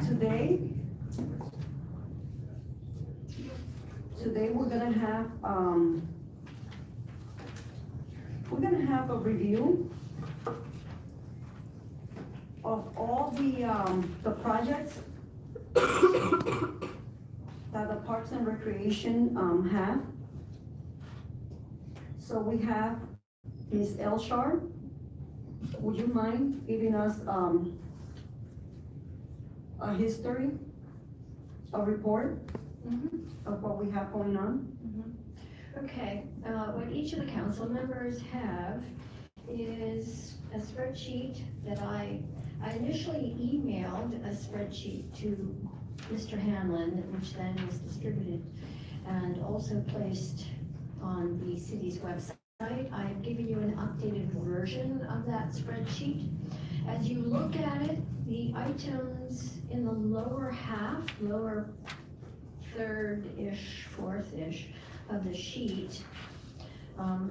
today we're gonna have a review of all the projects that the Parks and Recreation, have. So we have Ms. Elshar. Would you mind giving us, a history, a report of what we have going on? Okay, what each of the council members have is a spreadsheet that I initially emailed a spreadsheet to Mr. Hanlon, which then was distributed and also placed on the city's website. I've given you an updated version of that spreadsheet. As you look at it, the items in the lower half, lower third-ish, fourth-ish of the sheet,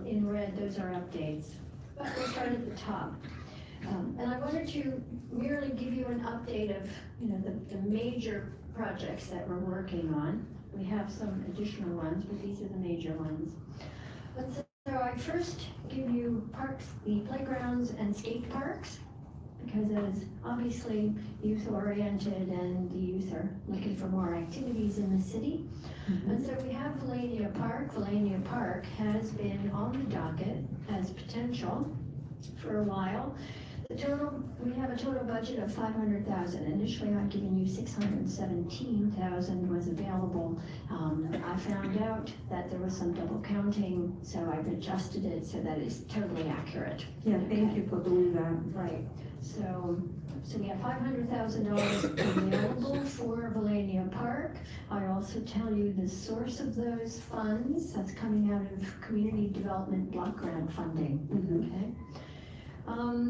in red, those are updates. But we'll start at the top. And I wanted to merely give you an update of, the major projects that we're working on. We have some additional ones, but these are the major ones. So I first give you parks, the playgrounds and skate parks, because it is obviously youth-oriented and the youth are looking for more activities in the city. And so we have Valania Park. Valania Park has been on the docket as potential for a while. We have a total budget of $500,000. Initially, I'd given you $617,000 was available. I found out that there was some double counting, so I've adjusted it so that it's totally accurate. Yeah, thank you for doing that. Right. So we have $500,000 available for Valania Park. I also tell you the source of those funds. That's coming out of Community Development Block Grant funding. Okay.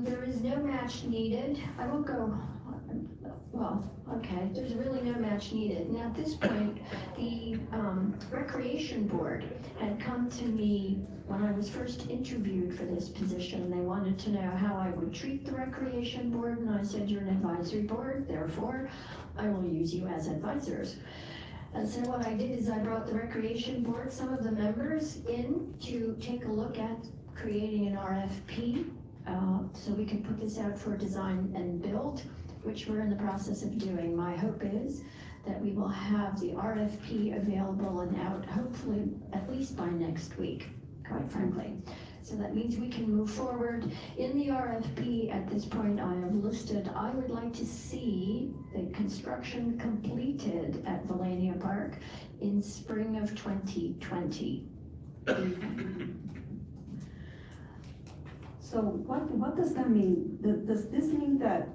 There is no match needed. I won't go, okay, there's really no match needed. Now at this point, the Recreation Board had come to me when I was first interviewed for this position. They wanted to know how I would treat the Recreation Board, and I said, you're an advisory board, therefore I will use you as advisors. And so what I did is I brought the Recreation Board, some of the members in to take a look at creating an RFP. So we can put this out for design and build, which we're in the process of doing. My hope is that we will have the RFP available and out hopefully at least by next week, quite frankly. So that means we can move forward. In the RFP at this point I have listed, I would like to see the construction completed at Valania Park in spring of 2020. So what does that mean? Does this mean that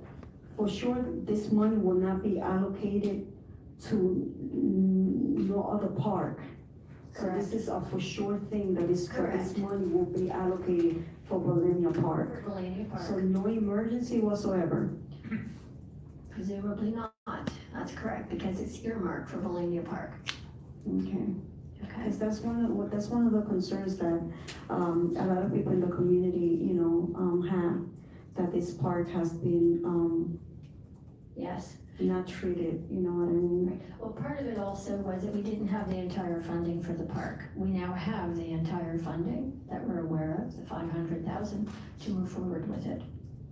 for sure this money will not be allocated to no other park? Correct. So this is a for sure thing that this Correct. money will be allocated for Valania Park. For Valania Park. So no emergency whatsoever? Presumably not. That's correct, because it's earmarked for Valania Park. Okay. Okay. Because that's one of the concerns that a lot of people in the community, have, that this park has been Yes. not treated, you know what I mean? Well, part of it also was that we didn't have the entire funding for the park. We now have the entire funding that we're aware of, the $500,000, to move forward with it.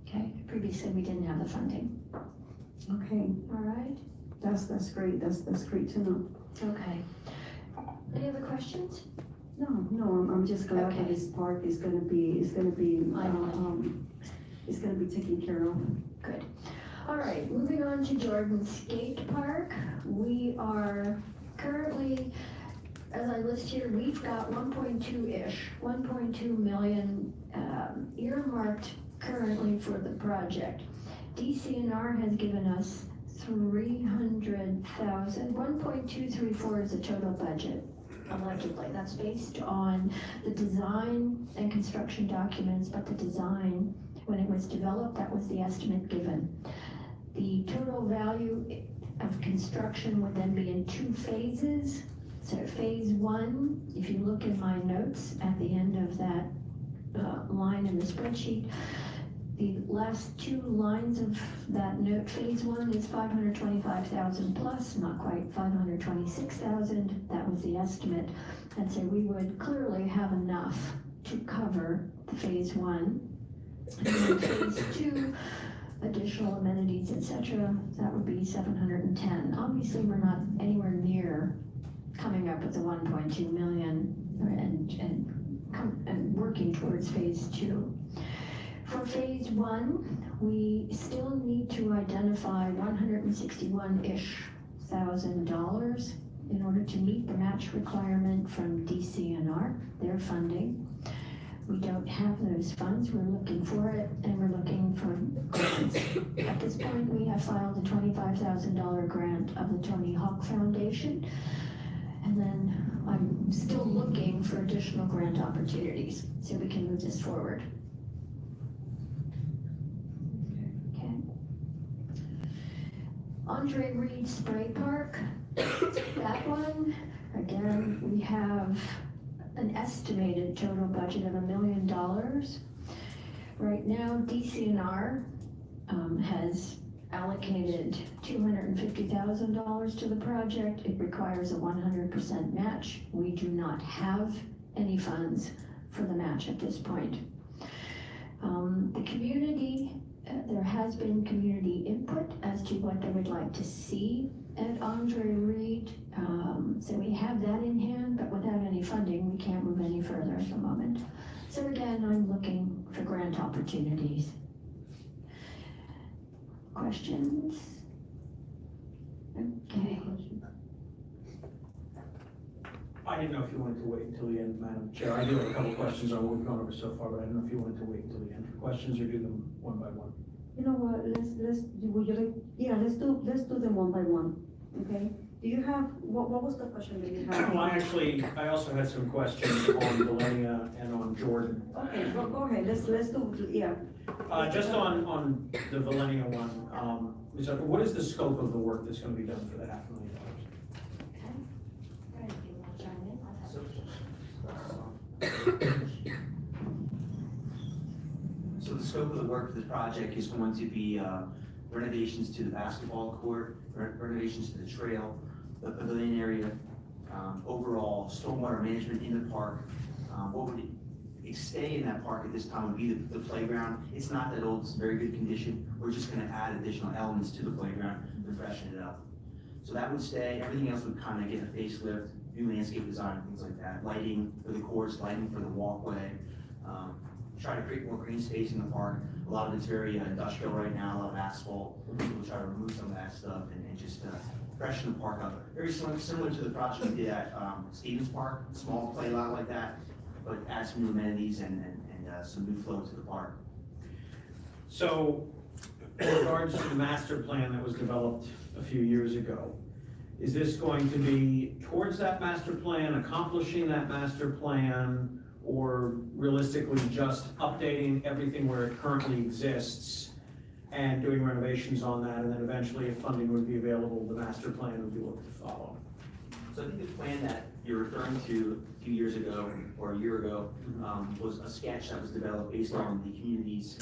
Okay. Previously, we didn't have the funding. Okay, All right. that's great. That's great to know. Okay. Any other questions? No, I'm just glad Okay. that this park is gonna be taken care of. Good. All right, moving on to Jordan Skate Park. We are currently, as I list here, we've got 1.2 million earmarked currently for the project. DCNR has given us 300,000. 1.234 is the total budget, allegedly. That's based on the design and construction documents, but the design, when it was developed, that was the estimate given. The total value of construction would then be in 2 phases. So phase 1, if you look in my notes at the end of that line in the spreadsheet, the last two lines of that note, phase one is 525,000 plus, not quite 526,000. That was the estimate. And so we would clearly have enough to cover the phase one. And then phase two, additional amenities, et cetera, that would be 710. Obviously, we're not anywhere near coming up with the 1.2 million and working towards phase two. For phase one, we still need to identify $161-ish thousand in order to meet the match requirement from DCNR, their funding. We don't have those funds, we're looking for it, and we're looking for grants. At this point, we have filed a $25,000 grant of the Tony Hawk Foundation, and then I'm still looking for additional grant opportunities so we can move this forward. Okay. Andre Reed Spray Park, that one, again, we have an estimated total budget of $1 million. Right now, DCNR has allocated $250,000 to the project. It requires a 100% match. We do not have any funds for the match at this point. The community, there has been community input as to what they would like to see at Andre Reed. So we have that in hand, but without any funding, we can't move any further at the moment. So again, I'm looking for grant opportunities. Questions? Okay. I didn't know if you wanted to wait until the end, Madam Chair. I do have a couple of questions on what we've gone over so far, but I don't know if you wanted to wait until the end for questions or do them one by one. You know what, would you like, yeah, let's do them one by one, okay? Do you have, what was the question that you had? Well, I also had some questions on Valenia and on Jordan. Okay, go ahead, let's do, yeah. Just on the Valenia one, so what is the scope of the work that's gonna be done for the $500,000? Right, if you want to chime in. So the scope of the work for this project is going to be renovations to the basketball court, renovations to the trail, the pavilion area, overall stormwater management in the park. What would stay in that park at this time would be the playground. It's not that old, it's in very good condition. We're just gonna add additional elements to the playground to freshen it up. So that would stay, everything else would kind of get a facelift, new landscape design, things like that. Lighting for the courts, lighting for the walkway. Try to create more green space in the park. A lot of it's very industrial right now, a lot of asphalt. We'll try to remove some of that stuff and just freshen the park up. Very similar to the project we did at Stevens Park, small play lot like that, but add some new amenities and some new flow to the park. So, in regards to the master plan that was developed a few years ago, is this going to be towards that master plan, accomplishing that master plan, or realistically just updating everything where it currently exists and doing renovations on that, and then eventually if funding would be available, the master plan would be looked to follow? So I think the plan that you're referring to a few years ago or a year ago was a sketch that was developed based on the community's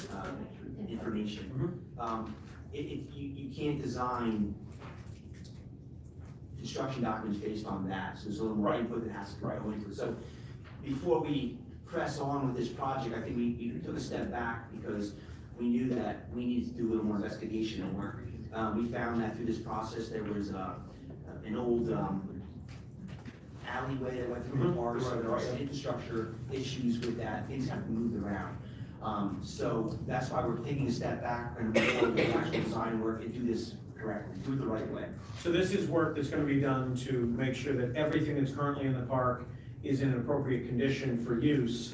information. You can't design construction documents based on that, so there's a little more input that has to go into it. So before we press on with this project, I think we took a step back because we knew that we needed to do a little more investigation and work. We found that through this process, there was an old alleyway that went through the park, so there are some infrastructure issues with that, things have to move around. So that's why we're taking a step back and move forward with actual design work and do this correctly, do it the right way. So this is work that's gonna be done to make sure that everything that's currently in the park is in an appropriate condition for use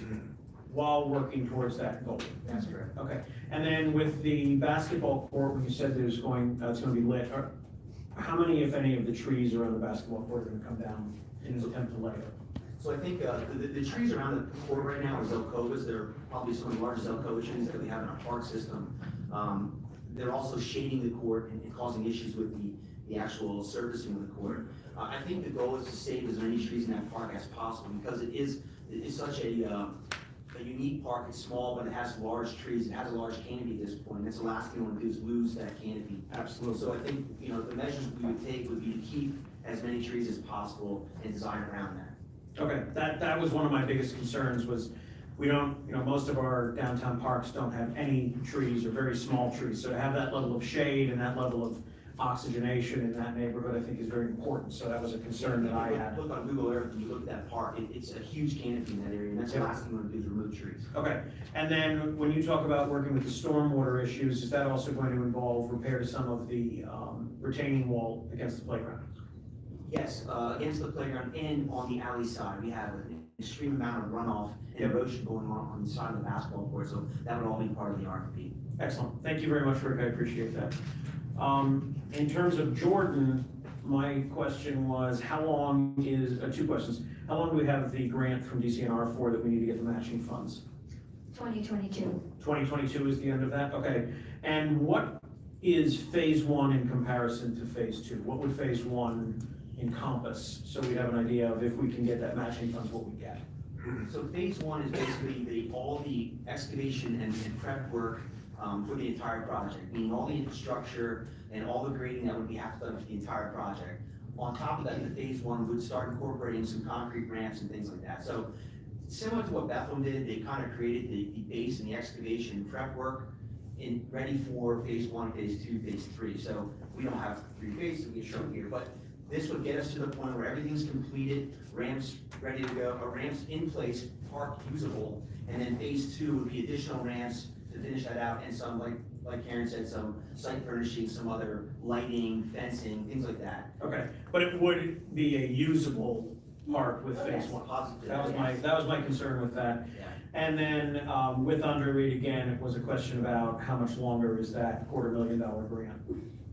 while working towards that goal. That's correct. Okay, and then with the basketball court, when you said it's gonna be lit, how many, if any, of the trees around the basketball court are gonna come down in an attempt to light it? So I think the trees around the court right now are Zelkovas. They're probably some of the largest Zelkova trees that we have in our park system. They're also shading the court and causing issues with the actual surfacing of the court. I think the goal is to save as many trees in that park as possible because it is such a a unique park, it's small, but it has large trees, it has a large canopy at this point, that's the last thing we want to do is lose that canopy. Absolutely. So I think, the measures we would take would be to keep as many trees as possible and design around that. Okay, that was one of my biggest concerns was, we don't, most of our downtown parks don't have any trees or very small trees. So to have that level of shade and that level of oxygenation in that neighborhood, I think is very important. So that was a concern that I had. Look on Google Earth, and you look at that park, it's a huge canopy in that area, and that's the Yeah. last thing we want to do is remove trees. Okay, and then when you talk about working with the stormwater issues, is that also going to involve repair to some of the retaining wall against the playground? Yes, against the playground and on the alley side, we have an extreme amount of runoff and Yep. erosion going on the side of the basketball court, so that would all be part of the RFP. Excellent, thank you very much, Rick, I appreciate that. In terms of Jordan, my question was, how long is, two questions. How long do we have the grant from DCNR for that we need to get the matching funds? 2022. 2022 is the end of that, okay. And what is phase one in comparison to phase two? What would phase one encompass? So we have an idea of if we can get that matching funds, what we get. So phase one is basically all the excavation and prep work for the entire project, meaning all the infrastructure and all the grading that would be have to done for the entire project. On top of that, the phase one would start incorporating some concrete ramps and things like that. So similar to what Bethlehem did, they kind of created the base and the excavation prep work ready for phase one, phase two, phase three. So we don't have three phases we shown here, but this would get us to the point where everything's completed, ramps ready to go, ramps in place, park usable, and then phase two would be additional ramps to finish that out, and some, like Karen said, some site furnishing, some other lighting, fencing, things like that. Okay, but it would be a usable park with phase one. Positive. That was my concern with that. Yeah. And then, with Andre Reed, again, it was a question about how much longer is that $250,000 grant?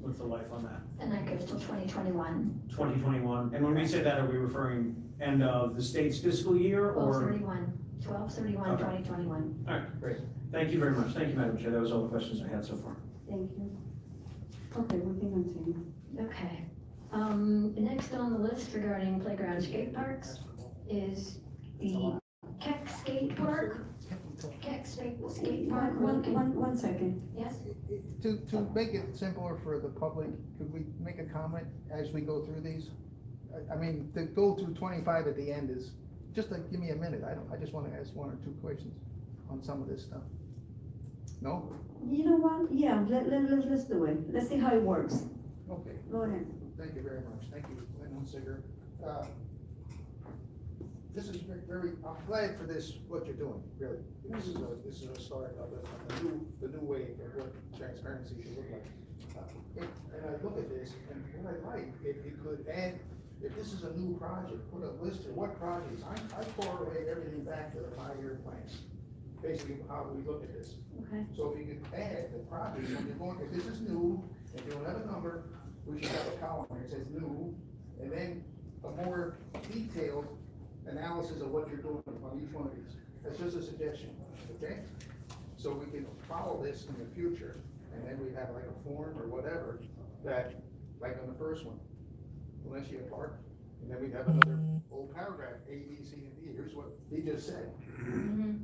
What's the life on that? And that goes till 2021. 2021, and when we say that, are we referring end of the state's fiscal year, or? 12/31, Okay. 2021. All right, great, thank you very much, thank you, Madam Chair, that was all the questions I had so far. Thank you. Okay, we can continue. Okay. Next on the list regarding playground skate parks is the Keck Skate Park. Keck Skate Park. One second. Yes? To make it simpler for the public, could we make a comment as we go through these? I mean, to go through 25 at the end is, just like, give me a minute, I just wanna ask one or two questions on some of this stuff. No? You know what? Yeah, let's do it. Let's see how it works. Okay, Go ahead. thank you very much, thank you, Lynn Hunsinger. This is very, I'm glad for this, what you're doing, really. This is a start of the new way of what transparency should look like. And I look at this, and what I like, if you could add, if this is a new project, put a list of what projects, I correlate everything back to the 5-year plan. Basically, how we look at this. Okay. So if you could add the projects, when you're going, if this is new, if you don't have a number, we should have a column where it says new, and then a more detailed analysis of what you're doing on each one of these. That's just a suggestion, okay? So we can follow this in the future, and then we have like a form or whatever that, like on the first one, Valencia Park, and then we have another old paragraph, A, B, C, and D. Here's what he just said. Mhm.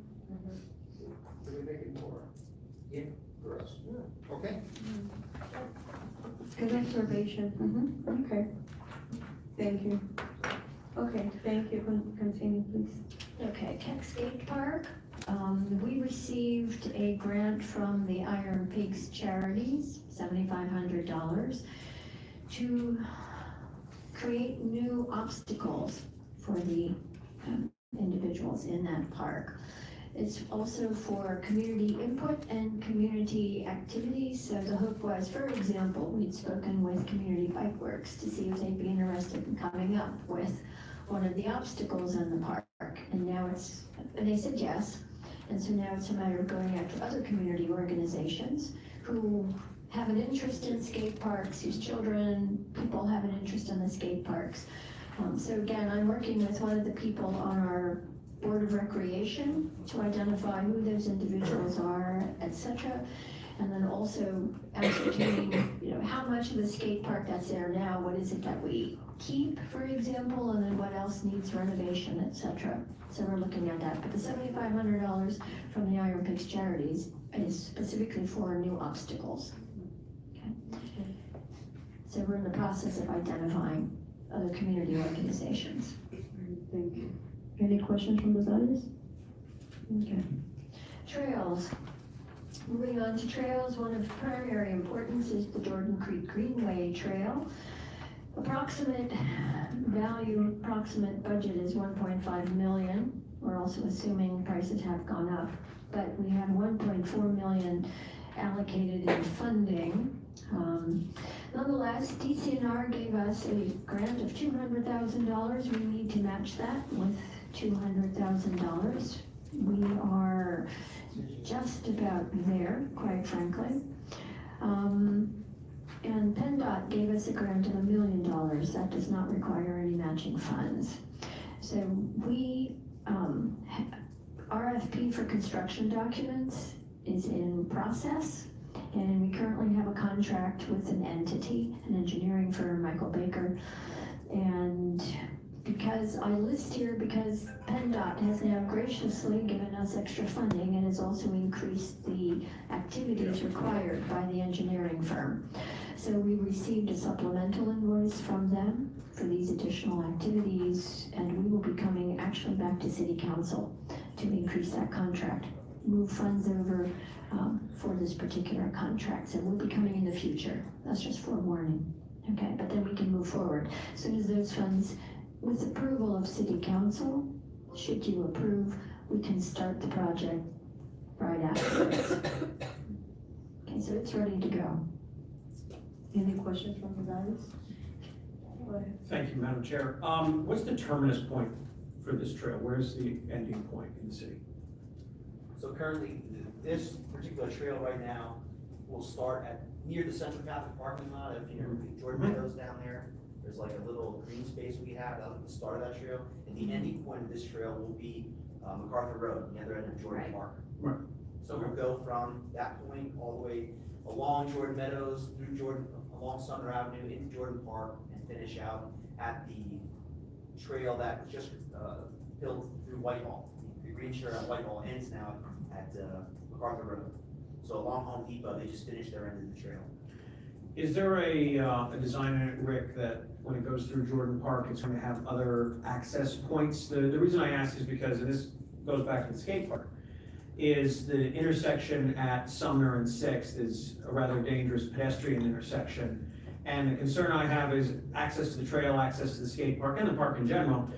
So we make it more, for us, okay? Good observation. Okay. Thank you. Okay, thank you. Continue, please. Okay, Keck Skate Park. We received a grant from the Iron Pigs Charities, $7,500, to create new obstacles for the individuals in that park. It's also for community input and community activities. So the hope was, for example, we'd spoken with Community Bike Works to see if they'd be interested in coming up with one of the obstacles in the park. And now and they said yes. And so now it's a matter of going after other community organizations who have an interest in skate parks, whose people have an interest in the skate parks. So again, I'm working with one of the people on our Board of Recreation to identify who those individuals are, etc. And then also ascertaining, how how much of the skate park that's there now, what is it that we keep, for example, and then what else needs renovation, et cetera. So we're looking at that, but the $7,500 from the Iron Pigs Charities is specifically for new obstacles. Okay. So we're in the process of identifying other community organizations. Thank you. Any questions from the audience? Okay. Trails. Moving on to trails, one of primary importance is the Jordan Creek Greenway Trail. Approximate budget is 1.5 million. We're also assuming prices have gone up, but we have 1.4 million allocated in funding. Nonetheless, DCNR gave us a grant of $200,000. We need to match that with $200,000. We are just about there, quite frankly. And PennDOT gave us a grant of $1 million. That does not require any matching funds. So we, RFP for construction documents is in process. And we currently have a contract with an entity, an engineering firm, Michael Baker. And because I list here because PennDOT has now graciously given us extra funding and has also increased the activities required by the engineering firm. So we received a supplemental invoice from them for these additional activities, and we will be coming actually back to City Council to increase that contract, move funds over for this particular contract. So we'll be coming in the future. That's just forewarning. Okay, but then we can move forward. As soon as those funds, with approval of City Council, should you approve, we can start the project right after this. Okay, so it's ready to go. Any questions from the audience? Go ahead. Thank you, Madam Chair. What's the terminus point for this trail? Where's the ending point in the city? So currently, this particular trail right now will start at, near the Central Catholic parking lot, if you know, Jordan Meadows down there. There's like a little green space we have at the start of that trail, and the ending point of this trail will be MacArthur Road, the other end of Jordan Park. Right. So we'll go from that point all the way along Jordan Meadows, through Jordan, along Sumner Avenue, into Jordan Park, and finish out at the trail that was just built through Whitehall. The green shirt at Whitehall ends now at MacArthur Road. So along Home Depot, they just finished their end of the trail. Is there a design in it, Rick, that when it goes through Jordan Park, it's going to have other access points? The reason I ask is because, and this goes back to the skate park, is the intersection at Sumner and Sixth is a rather dangerous pedestrian intersection. And the concern I have is access to the trail, access to the skate park, and the park in general.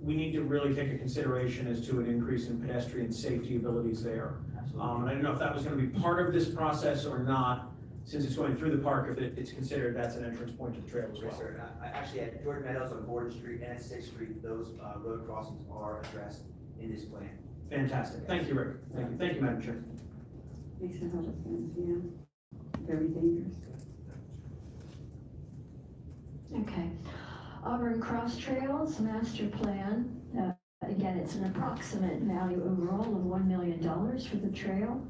We need to really take a consideration as to an increase in pedestrian safety abilities there. And I don't know if that was going to be part of this process or not, since it's going through the park, if it's considered that's an entrance point to the trail as Yes, well. sir. Actually, at Jordan Meadows on Gordon Street and at Sixth Street, those road crossings are addressed in this plan. Fantastic. Thank you, Rick. Thank you, Madam Chair. Makes a lot of sense, yeah. Very dangerous. Okay. Auburn Cross Trails Master Plan. Again, it's an approximate value overall of $1 million for the trail.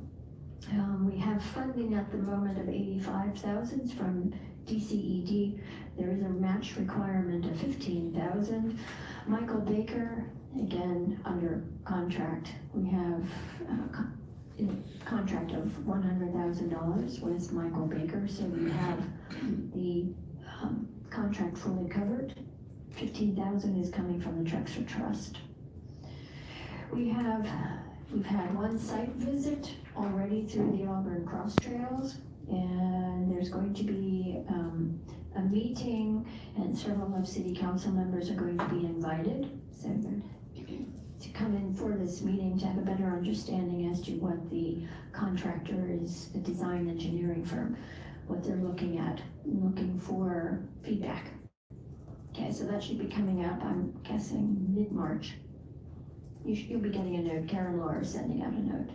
We have funding at the moment of $85,000 from DCED. There is a match requirement of $15,000. Michael Baker, again, under contract. We have a contract of $100,000 with Michael Baker, so we have the contract fully covered. $15,000 is coming from the Trexler Trust. We've had one site visit already through the Auburn Cross Trails, and there's going to be a meeting, and several of City Council members are going to be invited, so to come in for this meeting to have a better understanding as to what the contractor is, the design engineering firm, what they're looking at, looking for feedback. Okay, so that should be coming up, I'm guessing, mid-March. You'll be getting a note. Karen Laura is sending out a note.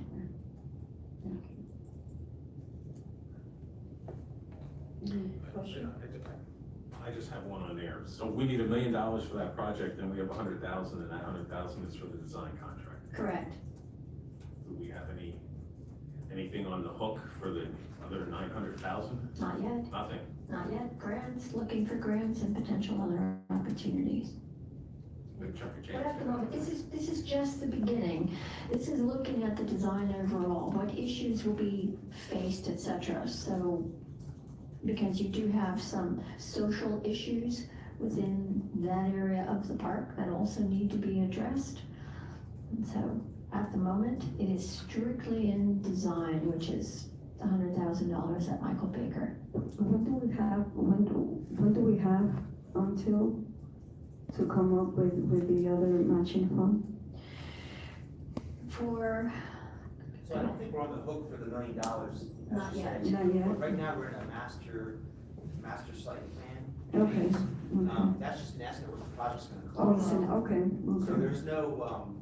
I just have one on there. So we need $1 million for that project, and we have 100,000, and that 100,000 is for the design contract. Correct. Do we have anything on the hook for the Another 900,000? Not yet, Nothing. not yet. Grants, looking for grants and potential other opportunities. Big chunk of change. But at the moment, this is just the beginning. This is looking at the design overall, what issues will be faced, et cetera. So, because you do have some social issues within that area of the park that also need to be addressed. And so, at the moment, it is strictly in design, which is $100,000 at Michael Baker. When do we have until to come up with the other matching fund? For, So I don't think we're on the hook for the $1 million. as Not you yet. said. Not yet? Right now, we're in a master site plan. Okay, okay. That's just an estimate what the project's gonna Oh, cost. it's okay, So okay. there's no,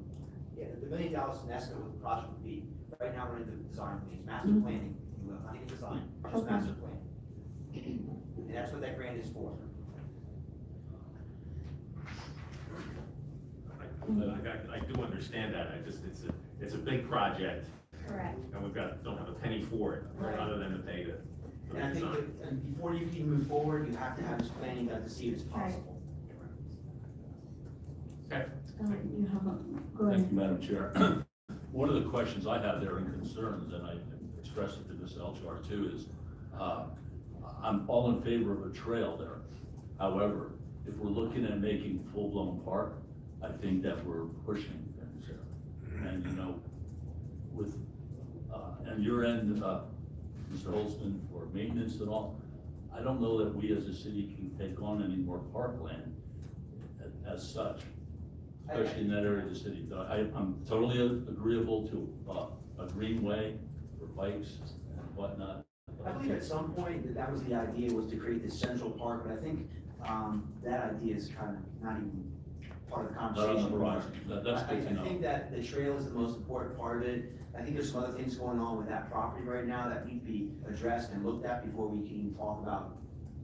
yeah, the $1 million is an estimate what the project would be. Right now, we're in the design phase, master Mhm. planning, not even design, just Okay. master plan. And that's what that grant is for. I do understand that, it's a big project, correct. and don't have a penny for it, Right. other than to pay for And the I think design. that, and before you can move forward, you have to have this planning done to see if it's possible. You have a, go Thank ahead. you, Madam Chair. One of the questions I have there and concerns, and I expressed it to Ms. Elchar too, is, I'm all in favor of a trail there. However, if we're looking at making full-blown park, I think that we're pushing things there. And, you know, with, and your end, Mr. Holston, for maintenance and all, I don't know that we as a city can take on any more parkland as such, especially in that area of the city. I'm totally agreeable to a greenway for bikes and whatnot. I believe at some point that was the idea, was to create this central park, but I think, that idea is kind of not even part of the Not on conversation. the horizon. That's good to I know. think that the trail is the most important part of it. I think there's some other things going on with that property right now that need to be addressed and looked at before we can even talk about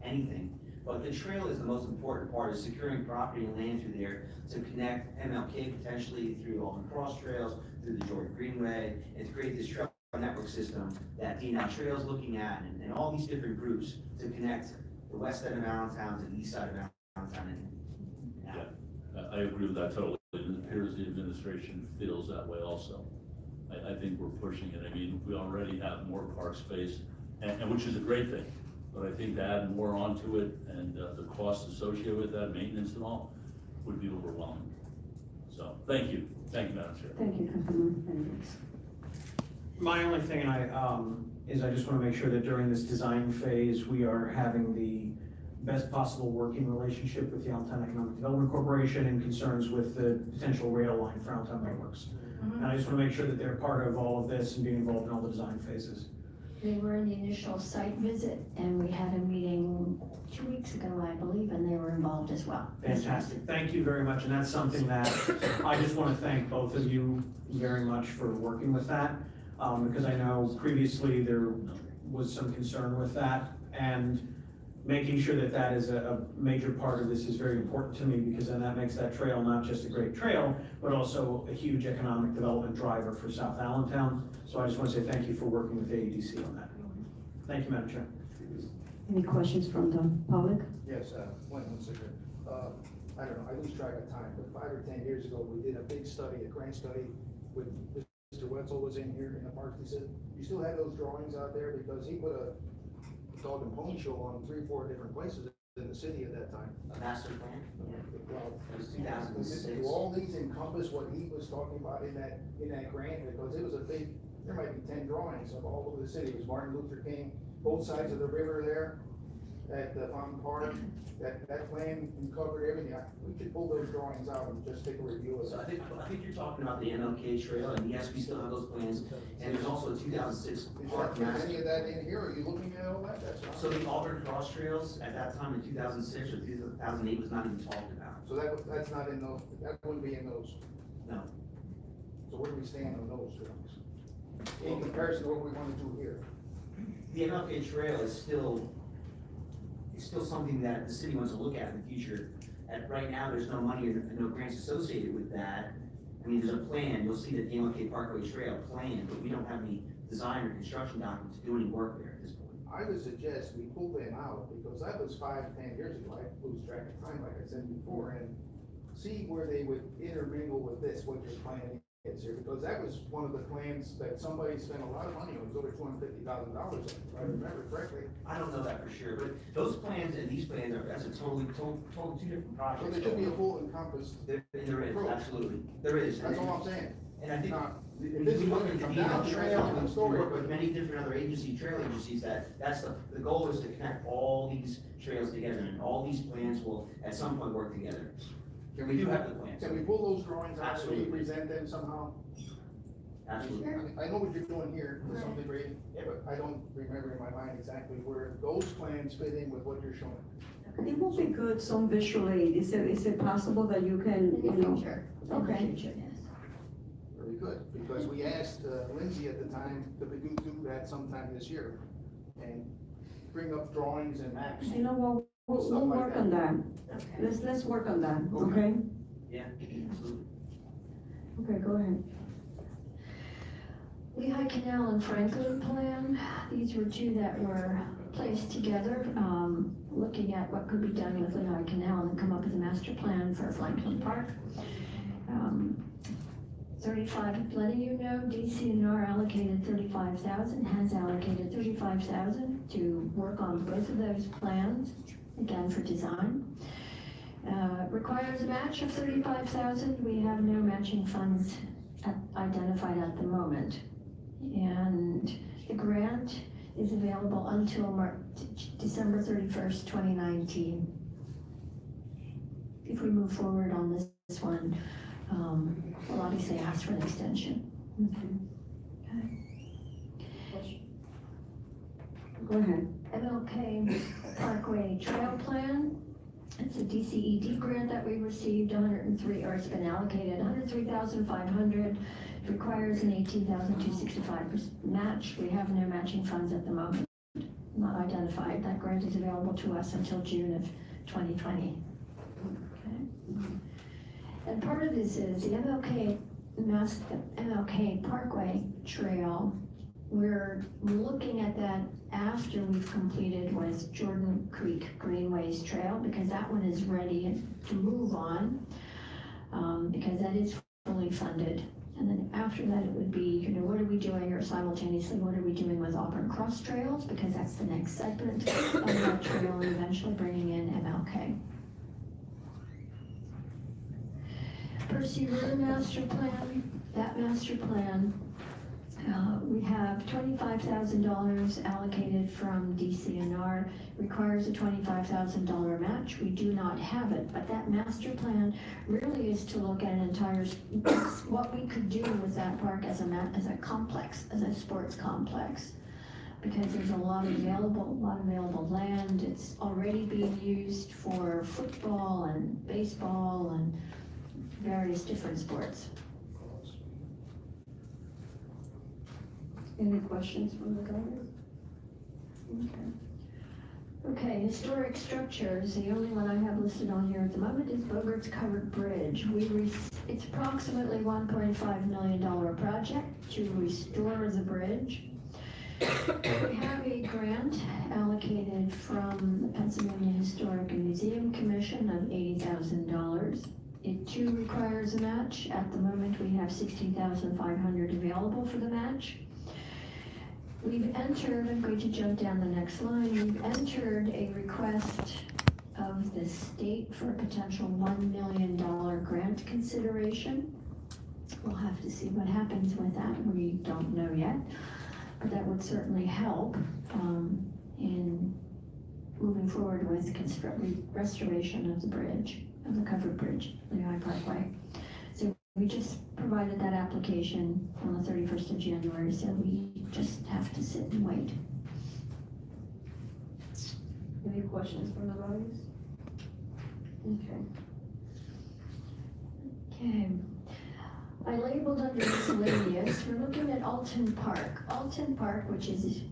anything. But the trail is the most important part, is securing property and land through there to connect MLK potentially through Alton Cross Trails, through the Jordan Greenway, and to create this trail network system that DNI Trail's looking at, and all these different groups to connect the west end of Allentown to the east side of Allentown. I agree with that totally. It appears the administration feels that way also. I think we're pushing it. I mean, we already have more park space, and which is a great thing. But I think to add more onto it and the costs associated with that, maintenance and all, would be overwhelming. So, thank you, Madam Chair. Thank you, Councilman Hendricks. My only thing, is I just wanna make sure that during this design phase, we are having the best possible working relationship with the Allentown Economic Development Corporation and concerns with the potential rail line for Allentown Networks. And I just wanna make sure that they're part of all of this and being involved in all the design phases. They were in the initial site visit, and we had a meeting 2 weeks ago, I believe, and they were involved as well. Fantastic, thank you very much, and that's something that I just wanna thank both of you very much for working with that. Because I know previously there was some concern with that, and making sure that that is a major part of this is very important to me, because then that makes that trail not just a great trail, but also a huge economic development driver for South Allentown. So I just want to say thank you for working with AEDC on that. Thank you, Madam Chair. Any questions from the public? Yes, one second. I don't know, I lose track of time, but 5 or 10 years ago, we did a big study, a grant study with Mr. Wetzel was in here in the park. He said, you still have those drawings out there? Because he put a dog and pony show on 3 or 4 different places in the city at that time. A master plan? Well, It was 2006. do all these encompass what he was talking about in that grant? Because it was a big, there might be 10 drawings of all over the city. It was Martin Luther King, both sides of the river there at the Fountain Park. That plan covered everything. We could pull those drawings out and just take a review of So it. I think you're talking about the MLK Trail, and yes, we still have those plans, and there's also a 2006 park Is master. any of that in here? Are you looking at all that? That's not. So the Auburn Cross Trails at that time in 2006 or 2008 was not even talked about. So that's not in those, that wouldn't be in those. No. So where do we stand on those drawings? In comparison to what we want to do here? The MLK Trail is still something that the city wants to look at in the future. Right now, there's no money or no grants associated with that. I mean, there's a plan, you'll see that the MLK Parkway Trail plan, but we don't have any design or construction document to do any work there at this point. I would suggest we pull them out, because that was 5, 10 years ago, I lose track of time, like I said before, and see where they would intermingle with this, what your plan is here, because that was one of the plans that somebody spent a lot of money on, it was over $250,000, if I remember correctly. I don't know that for sure, but those plans and these plans are, that's a totally two different So projects. there should be a full encompass, There is, approach. absolutely, there is. that's all I'm saying. And I think Now, we if this is look gonna at the come Beaver down, Trail, the and we story. work with many different other trail agencies, that's the goal is to connect all these trails together, and all these plans will at some point work together. And we do have the plans, Can we pull those drawings out and Absolutely. present them somehow? absolutely. I know what you're doing here to some degree, but I don't remember in my mind exactly where those plans fit in with what you're showing. It will be good, some visual aid, is it possible that you can, In you the know? future, in the Okay. future, yes. Very good, because we asked Lindsay at the time to do that sometime this year, and bring up drawings and maps. You know what, we'll Stuff like work that. on that, Okay. let's work on that, Okay. okay? Yeah, absolutely. Okay, go ahead. Lehigh Canal and Franklin Plan, these were two that were placed together, looking at what could be done with Lehigh Canal and come up with a master plan for Franklin Park. 35, letting you know, DCNR allocated 35,000, has allocated 35,000 to work on both of those plans, again for design. Requires a match of 35,000, we have no matching funds identified at the moment. And the grant is available until December 31st, 2019. If we move forward on this one, we'll obviously ask for an extension. Go ahead. MLK Parkway Trail Plan, it's a DCED grant that we received, 103, or it's been allocated, 103,500. It requires an 18,265 match. We have no matching funds at the moment, not identified. That grant is available to us until June of 2020. Okay. And part of this is the MLK Parkway Trail. We're looking at that after we've completed with Jordan Creek Greenways Trail, because that one is ready to move on, because that is fully funded. And then after that, it would be, what are we doing, or simultaneously, what are we doing with Auburn Cross Trails, because that's the next segment of that trail, and eventually bringing in MLK. Percy River Master Plan, that master plan, we have $25,000 allocated from DCNR, requires a $25,000 match. We do not have it, but that master plan really is to look at an entire, what we could do with that park as a complex, as a sports complex. Because there's a lot available land. It's already being used for football and baseball and various different sports. Any questions from the guys? Okay, historic structures, the only one I have listed on here at the moment is Bogart's Covered Bridge. It's approximately $1.5 million project to restore the bridge. We have a grant allocated from the Pennsylvania Historic and Museum Commission of $80,000. It too requires a match. At the moment, we have $16,500 available for the match. We've entered, I'm going to jump down the next line, we've entered a request of the state for a potential $1 million grant consideration. We'll have to see what happens with that, we don't know yet, but that would certainly help in moving forward with restoration of the bridge, of the covered bridge, Lehigh Parkway. So we just provided that application on the 31st of January, so we just have to sit and wait. Any questions from the audience? Okay. Okay. I labeled under miscellaneous, we're looking at Alton Park. Alton Park, which is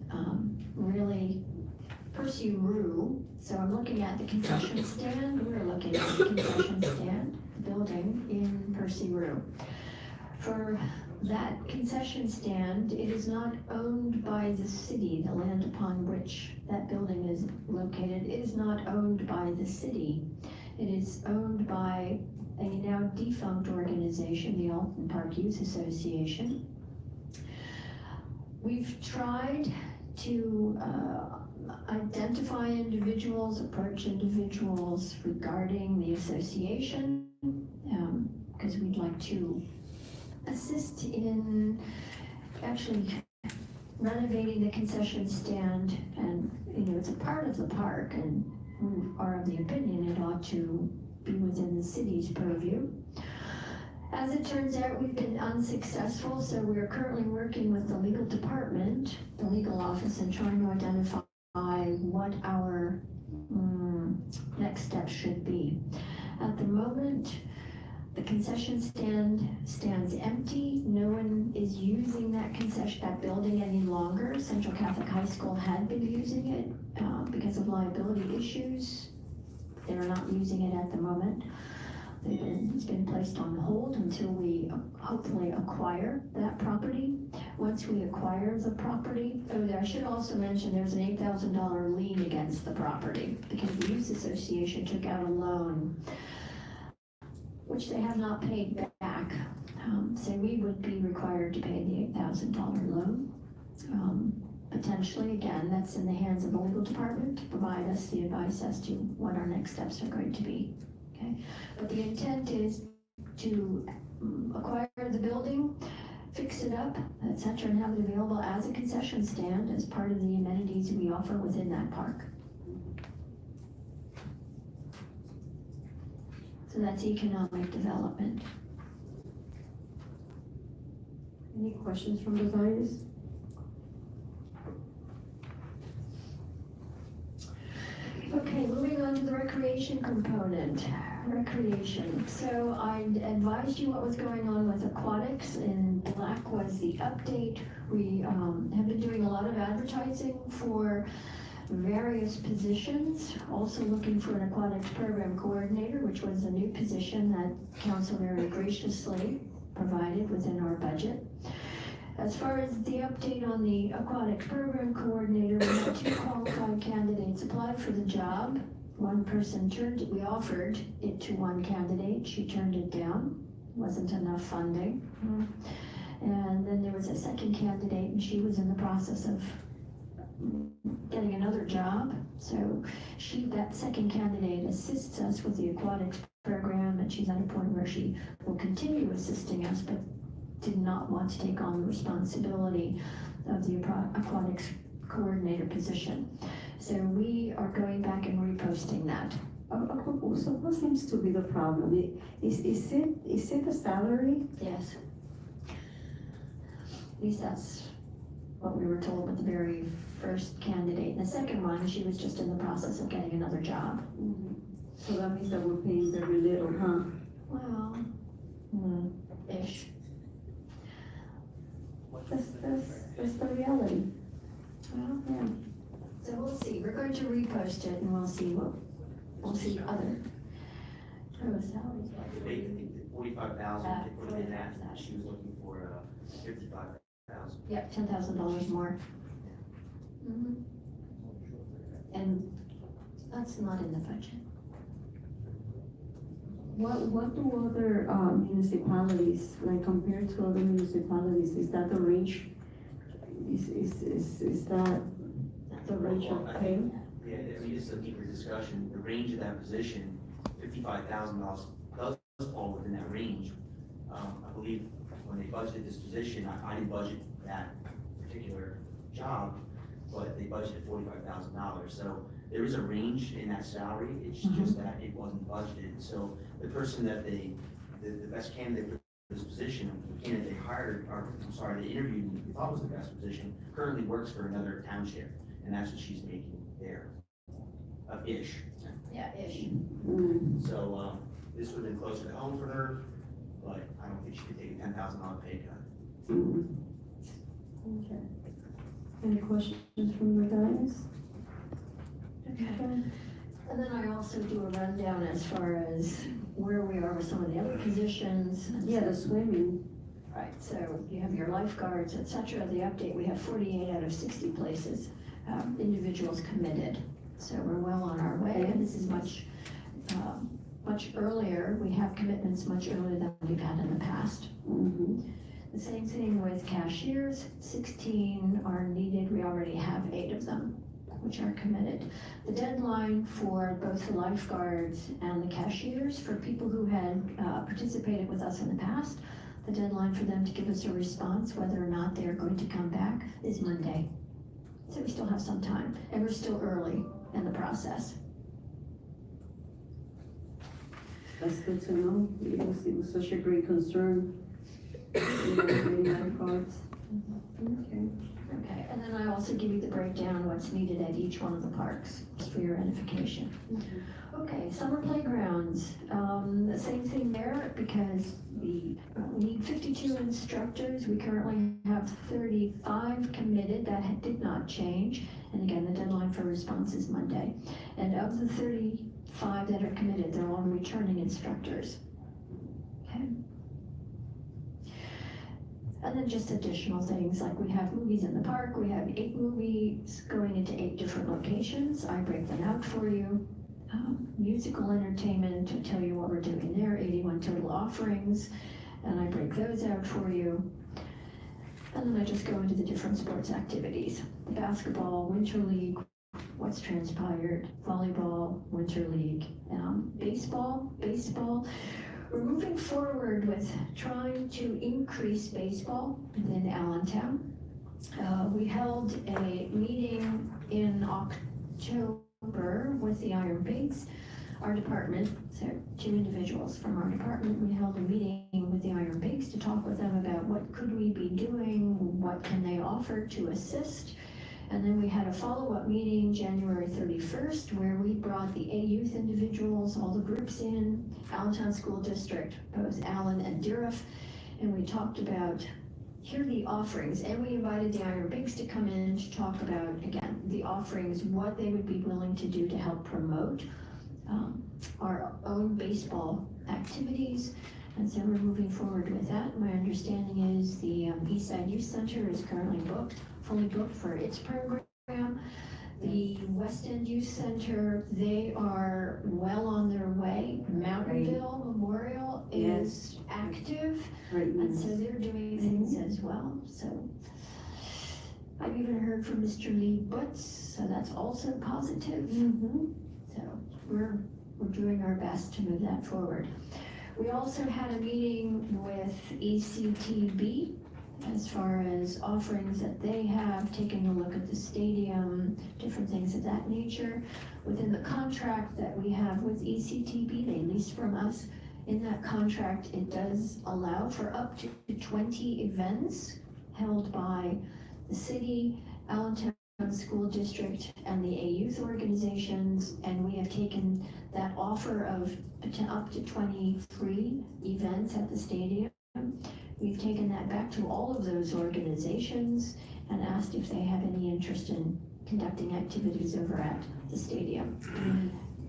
really Percy Rue. So I'm looking at the concession stand, we're looking at the concession stand building in Percy Rue. For that concession stand, it is not owned by the city. The land upon which that building is located is not owned by the city. It is owned by a now defunct organization, the Alton Park Youth Association. We've tried to identify individuals, approach individuals regarding the association, because we'd like to assist in actually renovating the concession stand. And, it's a part of the park, and we are of the opinion it ought to be within the city's purview. As it turns out, we've been unsuccessful, so we are currently working with the legal department, the legal office, and trying to identify what our next steps should be. At the moment, the concession stand stands empty. No one is using that building any longer. Central Catholic High School had been using it because of liability issues. They're not using it at the moment. It's been placed on hold until we hopefully acquire that property. Once we acquire the property, I should also mention there's an $8,000 lien against the property because the Youth Association took out a loan, which they have not paid back. So we would be required to pay the $8,000 loan. Potentially, again, that's in the hands of the legal department to provide us the advice as to what our next steps are going to be. Okay, but the intent is to acquire the building, fix it up, etc., and have it available as a concession stand as part of the amenities we offer within that park. So that's economic development. Any questions from the dais? Okay, moving on to the recreation component. Recreation. So I advised you what was going on with aquatics. In black was the update. We have been doing a lot of advertising for various positions, also looking for an aquatics program coordinator, which was a new position that council very graciously provided within our budget. As far as the update on the aquatics program coordinator, we had 2 qualified candidates apply for the job. One person we offered it to one candidate, she turned it down, wasn't enough funding. And then there was a second candidate, and she was in the process of getting another job. So that second candidate assists us with the aquatics program, and she's at a point where she will continue assisting us, but did not want to take on the responsibility of the aquatics coordinator position. So we are going back and reposting that. So what seems to be the problem? Is it the salary? Yes. At least that's what we were told with the very first candidate. And the second one, she was just in the process of getting another job. So that means that we're paying very little, huh? Well, ish. That's the reality. Well, Yeah. so we'll see. We're going to repost it and we'll see other. Salaries. They, I think the 45,000, they put it in that, she was looking for 55,000. Yep, $10,000 more. And that's not in the budget. What do other municipalities, like compared to other municipalities, is that the range? Is that the range of pay? Yeah, I mean, just a deeper discussion, the range of that position, $55,000 does fall within that range. I believe when they budgeted this position, I didn't budget that particular job, but they budgeted $45,000. So there is a range in that salary, it's just that it wasn't budgeted. So the person that the best candidate for this position, the candidate they hired, or I'm sorry, they interviewed me, they thought was the best position, currently works for another township, and that's what she's making there, ish. Yeah, ish. So, this would have been closer to home for her, but I don't think she could take a $10,000 pay cut. Okay. Any questions from the guys? Okay. And then I also do a rundown as far as where we are with some of the other positions. Yeah, the swimming. Right, so you have your lifeguards, et cetera, the update, we have 48 out of 60 places, individuals committed. So we're well on our way, and this is much earlier, we have commitments much earlier than we've had in the past. Mhm. The same thing with cashiers, 16 are needed, we already have 8 of them, which are committed. The deadline for both the lifeguards and the cashiers, for people who had participated with us in the past, the deadline for them to give us a response, whether or not they're going to come back, is Monday. So we still have some time, and we're still early in the process. That's good to know, because it was such a great concern. You know, getting lifeguards. Okay. Okay, and then I also give you the breakdown, what's needed at each one of the parks, just for your edification. Okay, summer playgrounds, the same thing there, because we need 52 instructors, we currently have 35 committed, that did not change. And again, the deadline for response is Monday. And of the 35 that are committed, they're all returning instructors. Okay. And then just additional things, like we have movies in the park, we have 8 movies going into 8 different locations, I break them out for you. Musical entertainment, to tell you what we're doing there, 81 total offerings, and I break those out for you. And then I just go into the different sports activities. Basketball, Winter League, what's transpired, volleyball, Winter League, baseball. We're moving forward with trying to increase baseball within Allentown. We held a meeting in October with the Iron Pigs, our department, so 2 individuals from our department. We held a meeting with the Iron Pigs to talk with them about what could we be doing, what can they offer to assist. And then we had a follow-up meeting January 31st, where we brought the A-Youth individuals, all the groups in, Allentown School District, both Allen and Diriff, and we talked about, here are the offerings, and we invited the Iron Pigs to come in to talk about, again, the offerings, what they would be willing to do to help promote our own baseball activities. And so we're moving forward with that. My understanding is the Eastside Youth Center is currently fully booked for its program. The West End Youth Center, they are well on their way. Mountainville Memorial is active, Right, and yes. so they're doing things as well. So I've even heard from Mr. Lee Butts, so that's also positive. Mhm. So we're doing our best to move that forward. We also had a meeting with ECTB as far as offerings that they have, taking a look at the stadium, different things of that nature. Within the contract that we have with ECTB, they lease from us. In that contract, it does allow for up to 20 events held by the city, Allentown School District, and the A-Youth organizations, and we have taken that offer of up to 23 events at the stadium. We've taken that back to all of those organizations and asked if they have any interest in conducting activities over at the stadium.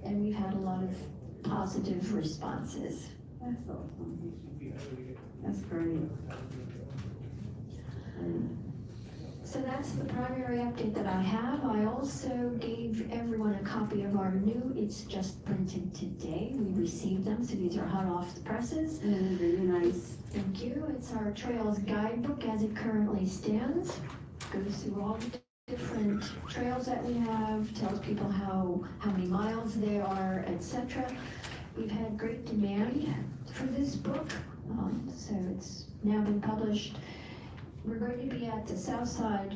And we've had a lot of positive responses. That's awesome. That's great. So that's the primary update that I have. I also gave everyone a copy of our new, it's just printed today. We received them, so these are hot off the presses. Really nice. Thank you. It's our Trails Guidebook as it currently stands. Goes through all the different trails that we have, tells people how many miles they are, etc. We've had great demand for this book, so it's now been published. We're going to be at the South Side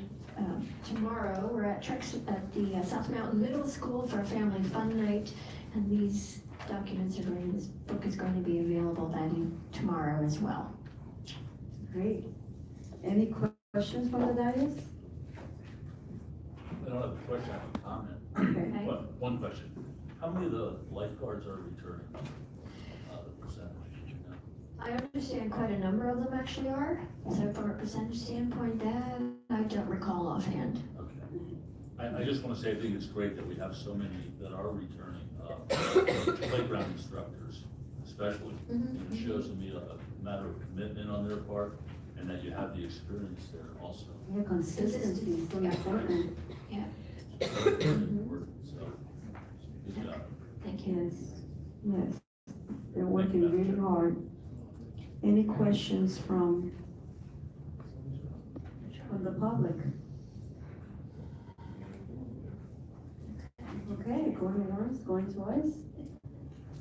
tomorrow. We're at the South Mountain Middle School for a family fun night, and these documents this book is going to be available tomorrow as well. Great. Any questions from the dais? I don't have a question, I have a comment. Okay. Okay. But one question, how many of the lifeguards are returning? The percentage, you know? I understand quite a number of them actually are, so from a percentage standpoint, that I don't recall offhand. Okay. I just want to say, I think it's great that we have so many that are returning, playground instructors especially. Mhm. It shows to me a matter of commitment on their part, and that you have the experience there also. Yeah, consistency is so important. So, good job. Thank you. Yes, yes. They're working really hard. Any questions from the public? Okay, going once, going twice.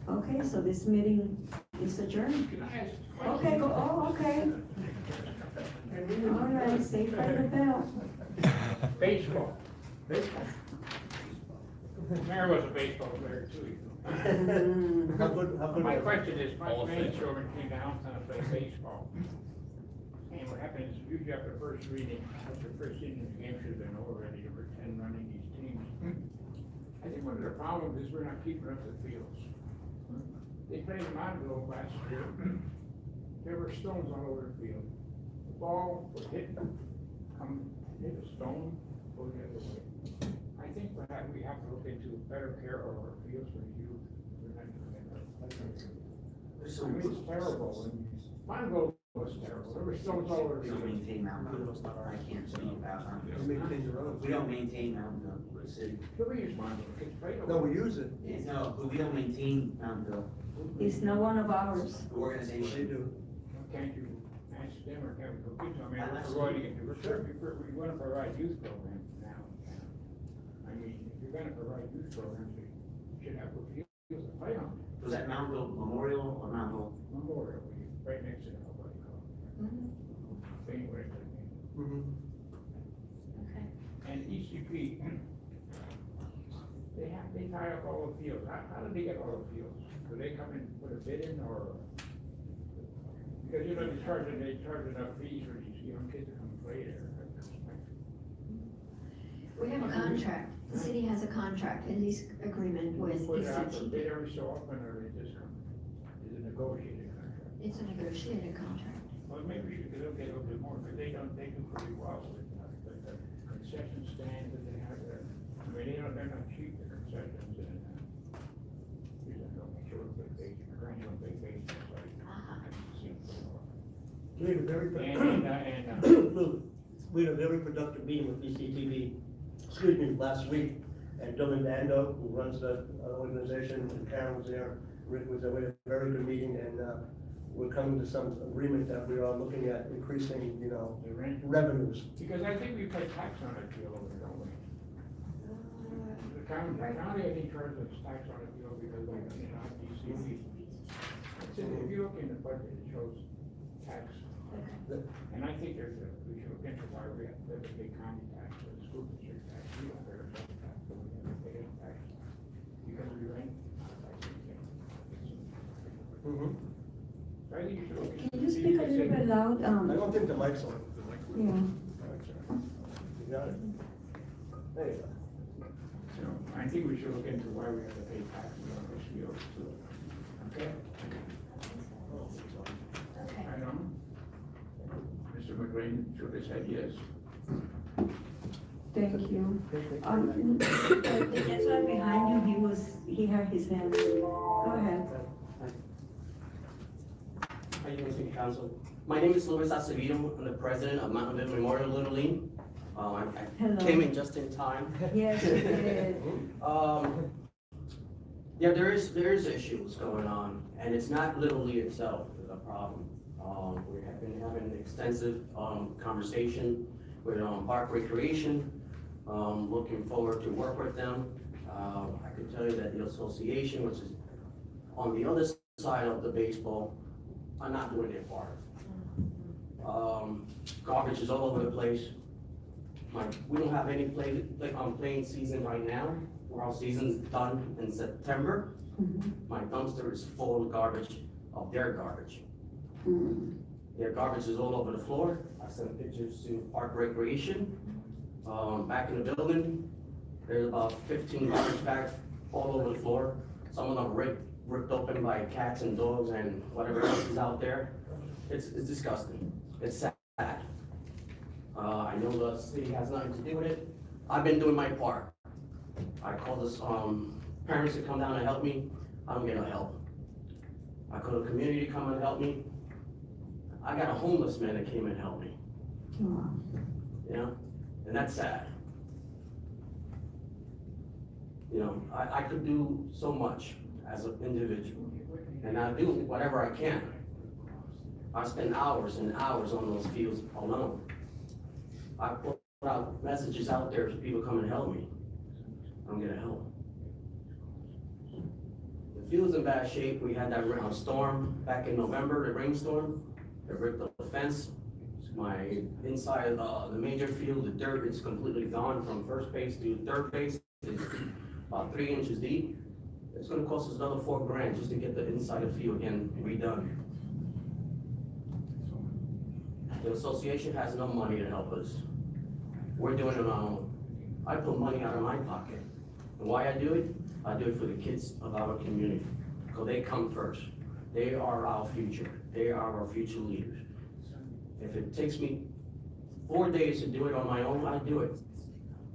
Okay, so this meeting is adjourned. Okay, go, oh, okay. All right, safe by the bell. Baseball. Mayor was a baseball player too. Mm, My question is, my Hall of Fame. grandchildren came down to play baseball. And what happens, usually after first reading, after first season, the game should have been over already, over 10 running these teams. I think one of the problems is we're not keeping up the fields. They played in Montville last year. There were stones all over the field. The ball would hit a stone, go the other way. I think perhaps we have to look into better care of our fields for the youth. We're not doing that. I mean, it's terrible. Montville was terrible. There were stones all over We the don't field. maintain Mountain View. I can't speak about Mountain View. maintain the roads. We don't maintain Mountain View, the city. But we use Montville, it's great. No, we use it. No, but we don't maintain Mountain View. it's not one of ours. The organization. Can't you ask them or can we go get them? I mean, I'll we're ask providing, we want to provide youth programs now. I mean, if you're gonna provide youth programs, you should have a field to play on. Was that Mountain View Memorial or Mountain View? Memorial, right next to it, what do you call Mhm. it? Anyway, Okay. and ECP, they tie up all the fields. How do they get all the fields? Do they come and put a bid in or? Because you know, they charge enough fees for these young kids to come and play there. We have a contract, the city has a contract, a lease agreement with Put it out for ECT. bid every so often, or they just come, is it negotiated contract? It's a negotiated contract. Well, maybe we should look at it a little bit more, because they do pretty well with the concession stands that they have there. I mean, they're not cheap, the concessions, and, we don't know, make sure we're big base, the granny on big base, it's like, Uh-huh. I can see it pretty well. We had a very, And, we had a very productive meeting with ECTV, excuse me, last week. And Dylan Dando, who runs the organization, and Karen was there, Rick was there, we had a very good meeting, and, we're coming to some agreement that we are looking at increasing, the rent, revenues. because I think we pay tax on it, deal over, don't we? The county, I think, charges us tax on it, deal because we, DCV. If you look in the budget, it shows tax. And I think we should look into why we have to pay county tax, or school district tax, we don't pay our tax, but we have to pay our tax. Because we rent. So I think you should look into. Can you speak a little bit loud? I don't think the mic's on. Yeah. You got it? There you go. So I think we should look into why we have to pay taxes on those fields too. Okay? Okay. I don't know. Mr. McLean shook his head yes. Thank you. The gentleman behind you, he had his hand. Go ahead. How you doing, City Council? My name is Luis Acevedo. I'm the president of Mountain View Memorial Little League. I Hello. came in just in time. Yes, you did. Yeah, there is issues going on, and it's not Little League itself is a problem. We have been having an extensive conversation with Park Recreation. Looking forward to work with them. I can tell you that the association, which is on the other side of the baseball, are not doing their part. Garbage is all over the place. We don't have any playing season right now. Our season's done in September. My dumpster is full of garbage, of their garbage. Their garbage is all over the floor. I sent pictures to Park Recreation. Back in the building, there's about 15 garbage bags all over the floor. Some of them ripped open by cats and dogs and whatever else is out there. It's disgusting. It's sad. I know the city has nothing to do with it. I've been doing my part. I call this parents to come down and help me. I don't get no help. I call the community to come and help me. I got a homeless man that came and helped me, Wow. you know, and that's sad. You know, I could do so much as an individual, and I do whatever I can. I spend hours and hours on those fields alone. I put out messages out there for people to come and help me. I'm gonna help. The field's in bad shape. We had that storm back in November, the rainstorm. It ripped up the fence. My inside of the major field, the dirt is completely gone from first base to third base. It's about 3 inches deep. It's gonna cost us another $4,000 just to get the inside of the field again redone. The association has no money to help us. We're doing it on our own. I put money out of my pocket. And why I do it? I do it for the kids of our community, because they come first. They are our future. They are our future leaders. If it takes me 4 days to do it on my own, I do it.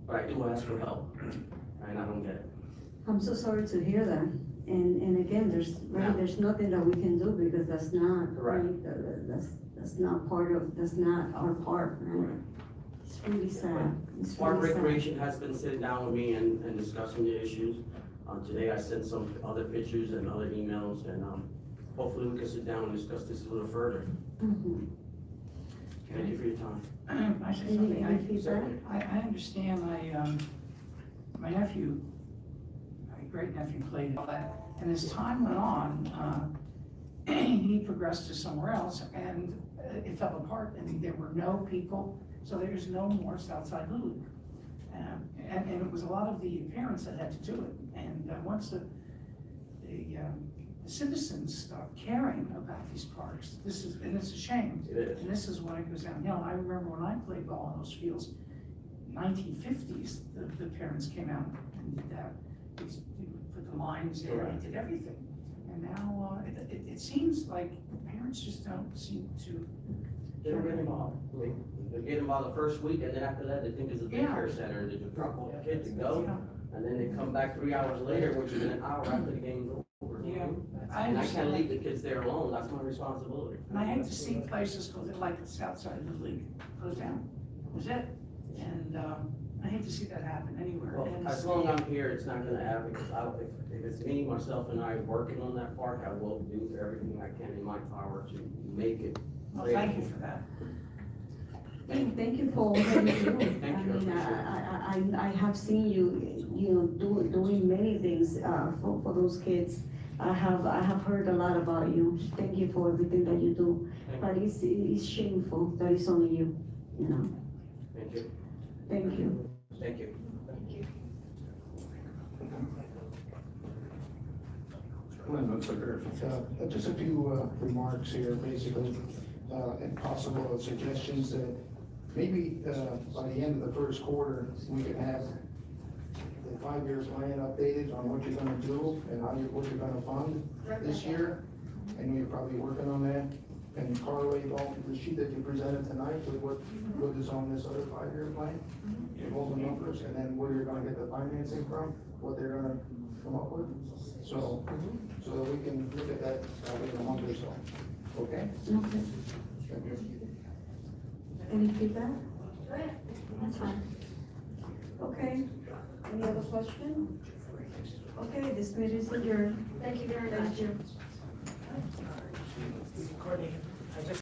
But I do ask for help, and I don't get it. I'm so sorry to hear that. And again, Yeah. there's nothing that we can do because that's not, Correct. right, that's not part of, that's not our part, right? It's really sad. It's Park really sad. Recreation has been sitting down with me and discussing the issues. Today I sent some other pictures and other emails, and hopefully we can sit down and discuss this a little further. Mhm. Thank you for your time. I said Any something, feedback? Certainly. I understand my nephew, my great nephew played all that, and as time went on, he progressed to somewhere else, and it fell apart, and there were no people, so there's no more Southside Little League. And it was a lot of the parents that had to do it, and once the citizens start caring about these parks, and it's a shame. It is. And this is when it goes downhill. I remember when I played ball in those fields, 1950s, the parents came out and did that. They put the lines in, they did everything. And now, it seems like parents just don't seem to Get them involved. They get involved the first week, and then after that, they think it's a daycare center, and they just drop off the kids and go. And then they come back 3 hours later, which is an hour after the game's over. Yeah, I And I can't understand. leave the kids there alone, that's my responsibility. And I hate to see places go like the Southside of the league close down. Was it? And, I hate to see that happen anywhere. Well, And as long as I'm here, it's not gonna happen, because if it's me, myself, and I working on that park, I will do everything I can in my power to make it. Well, thank you for that. Thank you for all that you do. Thank you, I I mean, appreciate I have seen you doing many things, for those kids. I have heard a lot about you. Thank you for everything that you do. But it's shameful that it's only you, you know? Thank you, Thank you. thank you. Just a few remarks here, basically, and possible suggestions that maybe by the end of the first quarter, we could have the 5-year plan updated on what you're gonna do and what you're gonna fund this year. I know you're probably working on that. And correlate all the sheet that you presented tonight with what is on this other 5-year plan, with all the numbers, and then where you're gonna get the financing from, what they're gonna come up with. So that we can look at that in a month or so, okay? Okay. Thank you. Any feedback? That's fine. Okay. Any other question? Okay, this meeting is adjourned. Thank you very much. Thank you. Recording.